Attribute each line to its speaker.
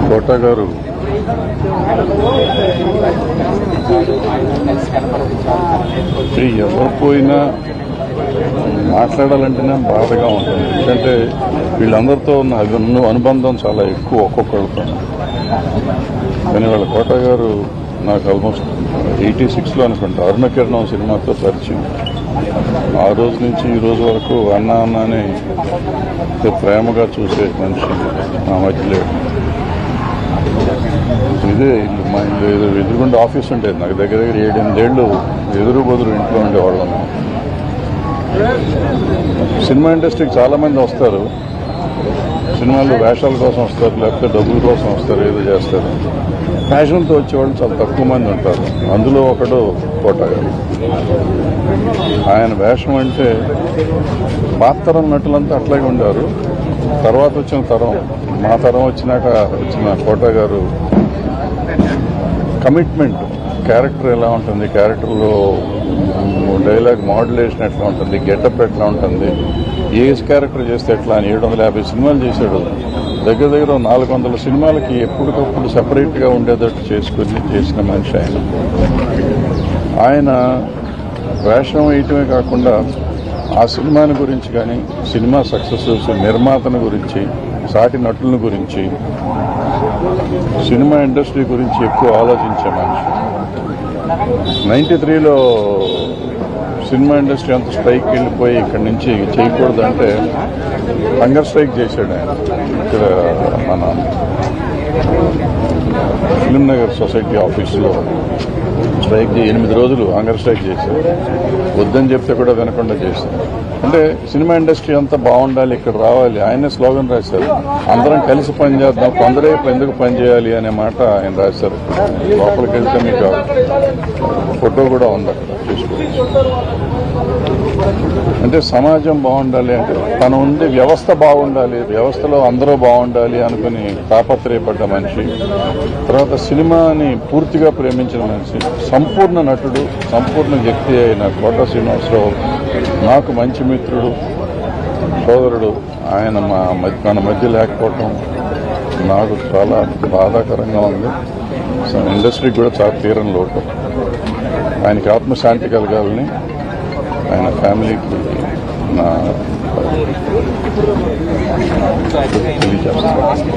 Speaker 1: కోట గారు ఎవరు పోయినా మాట్లాడాలంటేనే బాధగా ఉంటుంది. ఎందుకంటే వీళ్ళందరితో ఉన్న అనుబంధం చాలా ఎక్కువ ఒక్కొక్కరితో. కానీ వాళ్ళ కోట గారు నాకు ఆల్మోస్ట్ 86లో అనుకుంటా అరుణకిరణం సినిమాతో పరిచయం. ఆ రోజు నుంచి ఈ రోజు వరకు అన్న అన్నని ప్రేమగా చూసే మనిషి నా మధ్యలో. ఇదే ఇల్లు, మా ఇల్లు ఎదురుగుండా ఆఫీస్ ఉండేది. నాకు దగ్గర 7-8 ఏళ్ళు ఎదురు బదురు ఇంట్లో ఉండేవాళ్ళం. సినిమా ఇండస్ట్రీకి చాలామంది వస్తారు, సినిమాలు వేషాల కోసం వస్తారు, లేకపోతే డబ్బుల కోసం వస్తారు, ఏదో చేస్తారు. ఫ్యాషన్తో వచ్చేవాళ్ళు చాలా తక్కువ మంది ఉంటారు. అందులో ఒకడు కోట గారు. ఆయన వేషం అంటే పాతరం నటులంతా అట్లాగే ఉండారు. తర్వాత వచ్చిన తరం, మా తరం వచ్చినాక వచ్చిన కోట గారు కమిట్మెంట్, క్యారెక్టర్ ఎలా ఉంటుంది, క్యారెక్టర్లో డైలాగ్ మాడ్యులేషన్ ఎట్లా ఉంటుంది, గెటప్ ఎట్లా ఉంటుంది, ఏజ్ క్యారెక్టర్ చేస్తే ఎట్లా అని 750 సినిమాలు చేశాడు. దగ్గర 400 సినిమాలకి ఎప్పటికప్పుడు సెపరేట్గా ఉండేటట్టు చేసిన మనిషి ఆయన. ఆయన వేషం వేయటమే కాకుండా ఆ సినిమాని గురించి కానీ, సినిమా సక్సెస్ నిర్మాతను గురించి, సాటి నటుల గురించి, సినిమా ఇండస్ట్రీ గురించి ఎక్కువ ఆలోచించే మనిషి. 93లో సినిమా ఇండస్ట్రీ అంత స్ట్రైక్ వెళ్ళిపోయి ఇక్కడి నుంచి చేయకూడదంటే హంగర్ స్ట్రైక్ చేశాడు ఆయన. ఇక్కడ మన ఫిల్మ్ నగర్ సొసైటీ ఆఫీసులో స్ట్రైక్ 8 రోజులు హంగర్ స్ట్రైక్ చేశారు. వద్దని చెప్తే కూడా వినకుండా చేశారు. అంటే సినిమా ఇండస్ట్రీ అంతా బాగుండాలి, ఇక్కడ రావాలి. ఆయనే స్లోగన్ రాశారు, అందరం కలిసి పనిచేద్దాం, కొందరే ఎందుకు పనిచేయాలి అనే మాట ఆయన రాశారు. లోపలికి వెళ్తే మీకు ఫోటో కూడా ఉంది అక్కడ, చూసుకోవచ్చు. అంటే సమాజం బాగుండాలి అంటే తను ఉండే వ్యవస్థ బాగుండాలి, వ్యవస్థలో అందరూ బాగుండాలి అనుకుని తాపత్రయపడ్డ మనిషి. తర్వాత సినిమాని పూర్తిగా ప్రేమించిన మనిషి, సంపూర్ణ నటుడు, సంపూర్ణ వ్యక్తి అయిన కోట శ్రీనివాసరావు నాకు మంచి మిత్రుడు, సోదరుడు. ఆయన మన మధ్య లేకపోవటం నాకు చాలా బాధాకరంగా ఉంది. ఇండస్ట్రీకి కూడా చాలా తీరని లోటు. ఆయనకి ఆత్మశాంతి కలగాలని ఆయన ఫ్యామిలీకి నా తెలియజేస్తాను.